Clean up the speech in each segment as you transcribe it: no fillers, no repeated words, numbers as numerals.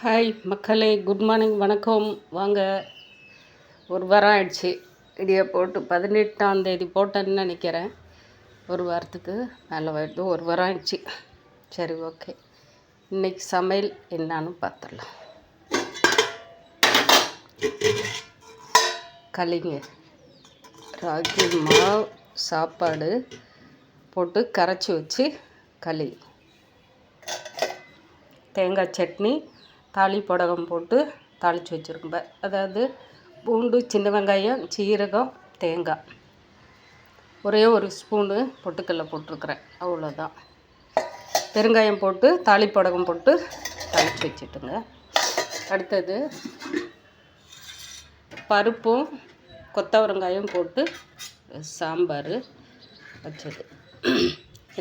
Hi மக்களே, good morning, வணக்கம். வாங்க. ஒரு வாரம் ஆயிடுச்சு இடியை போட்டு. 18ஆம் தேதி போட்டேன்னு நினைக்கிறேன். ஒரு வாரத்துக்கு மேலே வருது. ஒரு வாரம் ஆயிடுச்சு. சரி, ஓகே. இன்றைக்கி சமையல் என்னான்னு பார்த்துடலாம். களிங்க, ராகி மாவு சாப்பாடு போட்டு கரைச்சி வச்சு களி, தேங்காய் சட்னி, தாளிப்படகம் போட்டு தாளித்து வச்சுருக்கேன். அதாவது பூண்டு, சின்ன வெங்காயம், சீரகம், தேங்காய், ஒரே ஒரு ஸ்பூனு பொட்டுக்கடலை போட்டிருக்கிறேன், அவ்வளோதான். பெருங்காயம் போட்டு தாளிப்படகம் போட்டு தாளித்து வச்சுட்டுங்க. அடுத்தது பருப்பும் கொத்தவரங்காயம் போட்டு சாம்பார் வச்சது.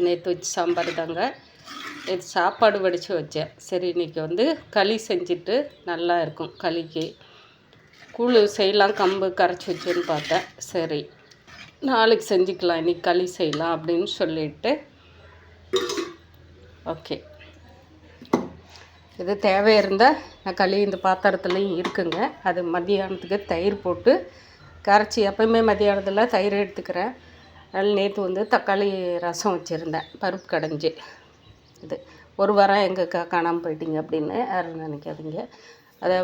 நேற்று வச்சு சாம்பார் தாங்க. இது சாப்பாடு வடித்து வச்சேன். சரி, இன்றைக்கி களி செஞ்சுட்டு நல்லா இருக்கும். களிக்கு கூழ் செய்யலாம், கம்பு கரைச்சி வச்சேன்னு பார்த்தேன். சரி, நாளைக்கு செஞ்சுக்கலாம், இன்றைக்கி களி செய்யலாம் அப்படின்னு சொல்லிட்டு ஓகே. இது தேவை இருந்தால் நான் களி இந்த பாத்திரத்துலேயும் இருக்குங்க. அது மத்தியானத்துக்கு தயிர் போட்டு கரைச்சி, எப்போயுமே மத்தியானத்தில் தயிர் எடுத்துக்கிறேன். அதனால் நேற்று தக்காளி ரசம் வச்சுருந்தேன், பருப்பு கடைஞ்சி. இது ஒரு வாரம் எங்கள் காணாமல் போயிட்டீங்க அப்படின்னு யாரும் நினைக்காதீங்க. அதை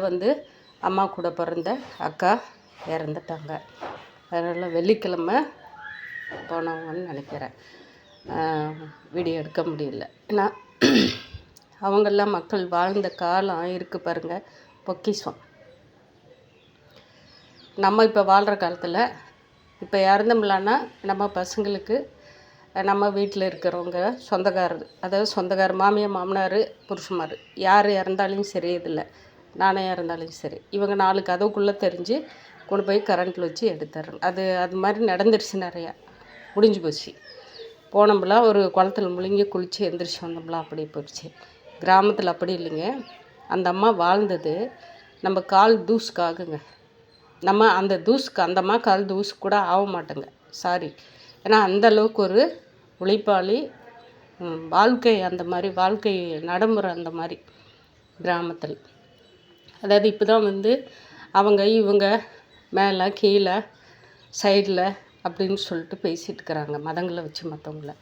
அம்மா கூட பிறந்த அக்கா இறந்துட்டாங்க. அதனால் வெள்ளிக்கிழமை போனவங்கன்னு நினைக்கிறேன். வீடியோ எடுக்க முடியல. ஏன்னா அவங்கெல்லாம் மக்கள் வாழ்ந்த காலம் இருக்குது பாருங்கள், பொக்கிஷம். நம்ம இப்போ வாழ்கிற காலத்தில் இப்போ இறந்தோம்லான்னா நம்ம பசங்களுக்கு, நம்ம வீட்டில் இருக்கிறவங்க சொந்தக்காரர், அதாவது சொந்தக்காரர், மாமியார், மாமனார், புருஷமார், யார் இறந்தாலும் சரி, இதில் நானே இறந்தாலும் சரி, இவங்க 4 கதவுக்குள்ளே தெரிஞ்சு கொண்டு போய் கரண்ட்டில் வச்சு எடுத்துட்றேன். அது மாதிரி நடந்துருச்சு. நிறையா முடிஞ்சு போச்சு. போனோம்லாம் ஒரு குளத்துல முழுங்கி குளித்து எந்திரிச்சு வந்தோம்லாம், அப்படி போயிடுச்சு. கிராமத்தில் அப்படி இல்லைங்க. அந்த அம்மா வாழ்ந்தது நம்ம கால் தூசுக்காகுங்க. நம்ம அந்த தூசுக்கு, அந்த அம்மா கால் தூசு கூட ஆக மாட்டோங்க. சாரி. ஏன்னா அந்தளவுக்கு ஒரு உழைப்பாளி, வாழ்க்கை அந்த மாதிரி, வாழ்க்கை நடைமுறை அந்த மாதிரி கிராமத்தில். அதாவது இப்போ தான் அவங்க இவங்க மேலே கீழே சைடில் அப்படின்னு சொல்லிட்டு பேசிகிட்டு இருக்கிறாங்க, மதங்களை வச்சு மற்றவங்கள.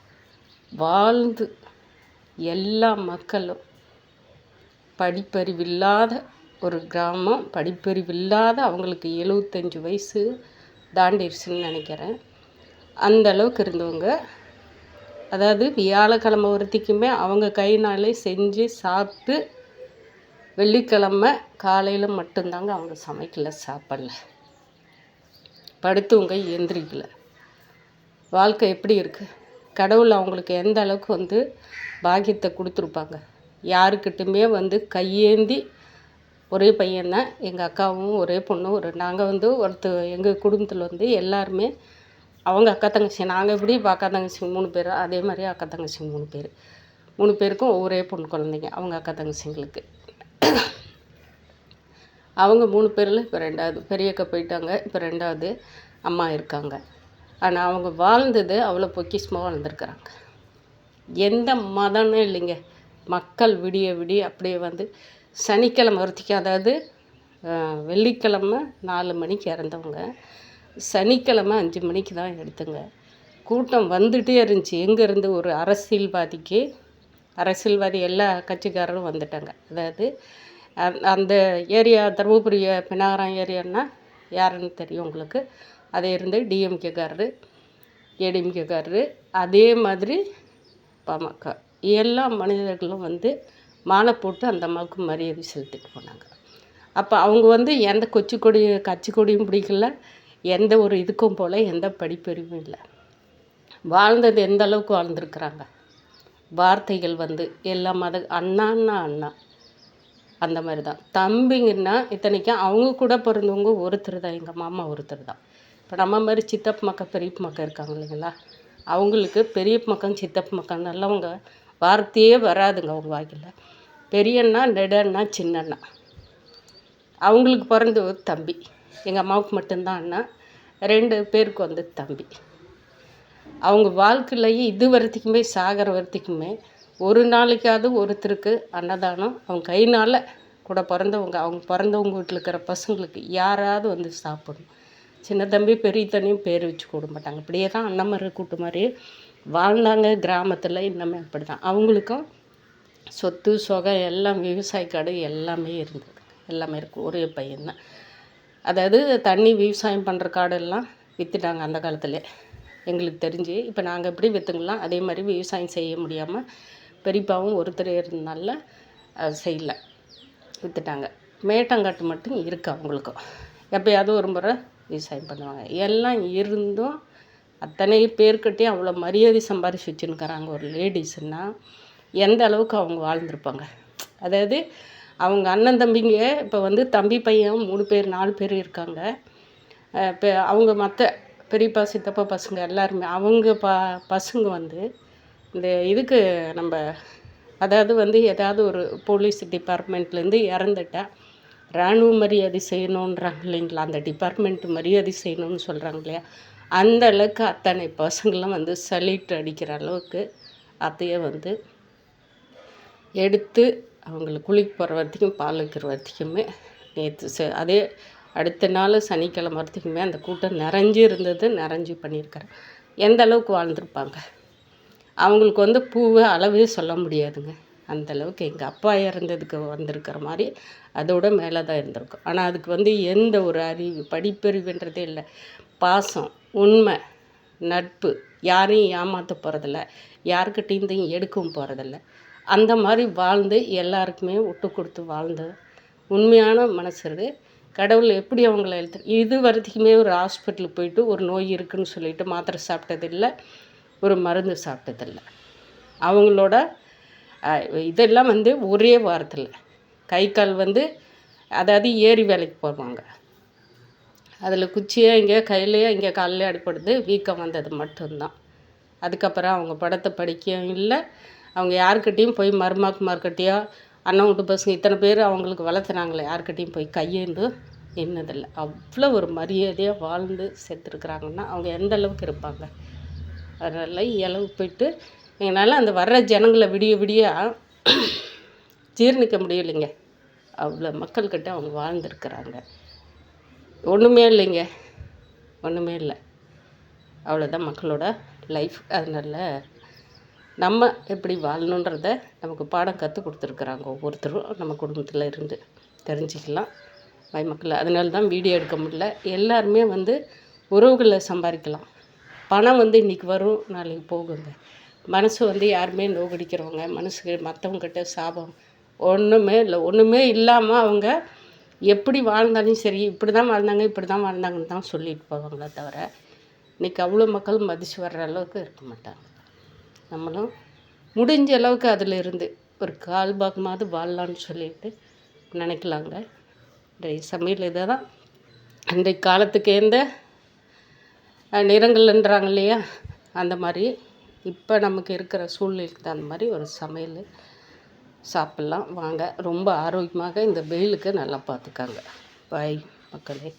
வாழ்ந்து எல்லா மக்களும் படிப்பறிவில்லாத ஒரு கிராமம், படிப்பறிவில்லாத அவங்களுக்கு 75 வயசு தாண்டிடுச்சுன்னு நினைக்கிறேன். அந்த அளவுக்கு இருந்தவங்க, அதாவது வியாழக்கிழமை ஒருத்திக்குமே அவங்க கைனாலே செஞ்சு சாப்பிட்டு, வெள்ளிக்கிழமை காலையில் மட்டும்தாங்க அவங்க சமைக்கல, சாப்பிடல, படுத்தவங்க எந்திரிக்கல. வாழ்க்கை எப்படி இருக்குது? கடவுள் அவங்களுக்கு எந்த அளவுக்கு பாக்கியத்தை கொடுத்துருப்பாங்க. யாருக்கிட்டுமே கையேந்தி, ஒரே பையன்தான், எங்கள் அக்காவும் ஒரே பொண்ணு. நாங்கள் எங்கள் குடும்பத்தில் எல்லாருமே அவங்க அக்கா தங்கச்சி, நாங்கள் எப்படி இப்போ அக்கா தங்கச்சி 3 பேர், அதே மாதிரி அக்கா தங்கச்சி 3 பேர். 3 பேருக்கும் ஒரே பொண்ணு குழந்தைங்க அவங்க அக்கா தங்கச்சிங்களுக்கு. அவங்க 3 பேரில் இப்போ 2வது பெரிய அக்கா போயிட்டாங்க, இப்போ 2வது அம்மா இருக்காங்க. ஆனால் அவங்க வாழ்ந்தது அவ்வளோ பொக்கிஷமாக வாழ்ந்துருக்குறாங்க. எந்த மதம்னு இல்லைங்க. மக்கள் விடிய விடிய அப்படியே சனிக்கிழமை ஒருத்திக்கு, அதாவது வெள்ளிக்கிழமை 4 மணிக்கு இறந்தவங்க, சனிக்கிழமை 5 மணிக்கு தான் எடுத்துங்க. கூட்டம் வந்துகிட்டே இருந்துச்சு. எங்கேருந்து ஒரு அரசியல்வாதி எல்லா கட்சிக்காரரும் வந்துட்டாங்க. அதாவது அந்த ஏரியா, தருமபுரி பினாகரம் ஏரியான்னா யாருன்னு தெரியும் உங்களுக்கு. அதே இருந்து டிஎம்கேக்காரரு, ஏடிஎம்கேக்காரரு, அதே மாதிரி பாமக, எல்லா மனிதர்களும் மாலை போட்டு அந்த அம்மாவுக்கு மரியாதை செலுத்திட்டு போனாங்க. அப்போ அவங்க எந்த கட்சி கொடியும் பிடிக்கல, எந்த ஒரு இதுக்கும் போல் எந்த படிப்பறிவும் இல்லை. வாழ்ந்தது எந்த அளவுக்கு வாழ்ந்துருக்குறாங்க. வார்த்தைகள் எல்லா அண்ணான்னா அண்ணா, அந்த மாதிரி தான். தம்பிங்கன்னா இத்தனைக்கும் அவங்க கூட பிறந்தவங்க ஒருத்தர் தான், எங்கள் மாமா ஒருத்தர் தான். இப்போ நம்ம மாதிரி சித்தப்பு மக்கள், பெரியப்பு மக்கள் இருக்காங்க இல்லைங்களா, அவங்களுக்கு பெரியப்பு மக்கள், சித்தப்பு மக்கள் நல்லவங்க வார்த்தையே வராதுங்க அவங்க வாய்க்கில். பெரியண்ணா, நெடண்ணா, சின்னண்ணா, அவங்களுக்கு பிறந்த ஒரு தம்பி. எங்கள் அம்மாவுக்கு மட்டும்தான் அண்ணா, 2 பேருக்கு தம்பி. அவங்க வாழ்க்கையிலேயே இது வரைக்குமே, சாகிற வரைக்குமே, ஒரு நாளைக்காவது ஒருத்தருக்கு அன்னதானம் அவங்க கையினால் கூட பிறந்தவங்க அவங்க பிறந்தவங்க வீட்டில் இருக்கிற பசங்களுக்கு யாராவது வந்து சாப்பிடணும். சின்ன தம்பி பெரிய தண்ணியும் பேர் வச்சு கூட மாட்டாங்க. இப்படியே தான் அண்ணன் கூட்டு மாதிரி வாழ்ந்தாங்க கிராமத்தில். இன்னமே அப்படி தான். அவங்களுக்கும் சொத்து சொகம் எல்லாம் விவசாய காடு எல்லாமே இருந்தது. எல்லாமே இருக்கும். ஒரே பையன்தான். அதாவது தண்ணி விவசாயம் பண்ணுற காடெல்லாம் விற்றுட்டாங்க அந்த காலத்துலேயே எங்களுக்கு தெரிஞ்சு. இப்போ நாங்கள் எப்படி விற்றுங்களாம் அதே மாதிரி விவசாயம் செய்ய முடியாமல் பெரியப்பாவும் ஒருத்தர் இருந்தனால செய்யலை, விற்றுட்டாங்க. மேட்டங்காட்டு மட்டும் இருக்குது அவங்களுக்கும். எப்போயாவது ஒரு முறை விவசாயம் பண்ணுவாங்க. எல்லாம் இருந்தும் அத்தனை பேர்கிட்டையும் அவ்வளோ மரியாதை சம்பாரிச்சு வச்சுருக்கிறாங்க ஒரு லேடிஸுன்னால் எந்த அளவுக்கு அவங்க வாழ்ந்துருப்பாங்க. அதாவது அவங்க அண்ணன் தம்பிங்க இப்போ வந்து தம்பி பையன் 3 பேர் 4 பேர் இருக்காங்க. இப்போ அவங்க மற்ற பெரியப்பா சித்தப்பா பசங்க எல்லாருமே அவங்க பசங்க வந்து இந்த இதுக்கு நம்ம அதாவது வந்து ஏதாவது ஒரு போலீஸ் டிபார்ட்மெண்ட்லேருந்து இறந்துட்டா இராணுவ மரியாதை செய்யணுன்றாங்க இல்லைங்களா, அந்த டிபார்ட்மெண்ட் மரியாதை செய்யணும்னு சொல்கிறாங்க இல்லையா, அந்த அளவுக்கு அத்தனை பசங்களாம் வந்து சல்யூட் அடிக்கிற அளவுக்கு அதையே வந்து எடுத்து அவங்களுக்கு குளிக்க போகிற வரைக்கும் பால் வைக்கிற வரைக்குமே நேற்று அதே அடுத்த நாள் சனிக்கிழமை வரைக்குமே அந்த கூட்டம் நிறைஞ்சு இருந்தது. நிறைஞ்சு பண்ணியிருக்காரு. எந்த அளவுக்கு வாழ்ந்துருப்பாங்க. அவங்களுக்கு வந்து பூவை அளவே சொல்ல முடியாதுங்க. அந்தளவுக்கு எங்கள் அப்பா இறந்ததுக்கு வந்திருக்கிற மாதிரி அதோட மேலே தான் இருந்திருக்கும். ஆனால் அதுக்கு வந்து எந்த ஒரு அறிவு படிப்பறிவுன்றதே இல்லை. பாசம், உண்மை, நட்பு, யாரையும் ஏமாற்ற போகிறதில்ல, யாருக்கிட்டேருந்தையும் எடுக்கவும் போகிறதில்ல. அந்த மாதிரி வாழ்ந்து எல்லாருக்குமே விட்டு கொடுத்து வாழ்ந்த உண்மையான மனுஷர். கடவுள் எப்படி அவங்கள இது வரைக்குமே ஒரு ஹாஸ்பிட்டலுக்கு போயிட்டு ஒரு நோய் இருக்குதுன்னு சொல்லிட்டு மாத்திரை சாப்பிட்டதில்லை, ஒரு மருந்து சாப்பிட்டதில்லை. அவங்களோட இதெல்லாம் வந்து ஒரே வாரத்தில் கை கால் வந்து அதாவது ஏரி வேலைக்கு போவாங்க. அதில் குச்சியாக இங்கே கையிலையோ இங்கே காலிலே அடிப்படுது, வீக்கம் வந்தது மட்டும்தான். அதுக்கப்புறம் அவங்க படத்தை படிக்கவும் இல்லை. அவங்க யாருக்கிட்டேயும் போய் மருமகன்மார்கிட்டயோ அண்ணன் வீட்டு பசங்க இத்தனை பேர் அவங்களுக்கு வளர்த்துனாங்களே யாருக்கிட்டேயும் போய் கையேந்து நின்னதில்லை. அவ்வளோ ஒரு மரியாதையாக வாழ்ந்து செத்துருக்குறாங்கன்னா அவங்க எந்த அளவுக்கு இருப்பாங்க. அதனால் இளவு போயிட்டு எங்களால் அந்த வர்ற ஜனங்களை விடிய விடிய ஜீர்ணிக்க முடியலைங்க. அவ்வளோ மக்கள்கிட்ட அவங்க வாழ்ந்துருக்குறாங்க. ஒன்றுமே இல்லைங்க, ஒன்றுமே இல்லை. அவ்வளோதான் மக்களோட லைஃப். அதனால் நம்ம எப்படி வாழணுன்றத நமக்கு பாடம் கற்றுக் கொடுத்துருக்குறாங்க ஒவ்வொருத்தரும். நம்ம குடும்பத்தில் இருந்து தெரிஞ்சுக்கலாம் மக்கள். அதனால தான் வீடியோ எடுக்க முடியல. எல்லாருமே வந்து உறவுகளை சம்பாதிக்கலாம். பணம் வந்து இன்றைக்கி வரும், நாளைக்கு போகுங்க. மனசு வந்து யாருமே நோகடிக்கிறவங்க மனசுக்கு மற்றவங்ககிட்ட சாபம் ஒன்றுமே இல்லை. ஒன்றுமே இல்லாமல் அவங்க எப்படி வாழ்ந்தாலும் சரி இப்படி தான் வாழ்ந்தாங்க இப்படி தான் வாழ்ந்தாங்கன்னு தான் சொல்லிட்டு போவாங்களே தவிர இன்றைக்கி அவ்வளோ மக்கள் மதித்து வர்ற அளவுக்கு இருக்க மாட்டாங்க. நம்மளும் முடிஞ்ச அளவுக்கு அதில் இருந்து ஒரு கால் பாகமாவது வாழலான்னு சொல்லிட்டு நினைக்கலாங்க. இன்றைய சமையல் இதை தான் அன்றைய காலத்துக்கு எந்த நிறங்கள்ன்றாங்க இல்லையா, அந்த மாதிரி இப்போ நமக்கு இருக்கிற சூழ்நிலைக்கு தகுந்த மாதிரி ஒரு சமையல் சாப்பிட்லாம் வாங்க. ரொம்ப ஆரோக்கியமாக இந்த வெயிலுக்கு நல்லா பார்த்துக்காங்க. பாய் மக்களே.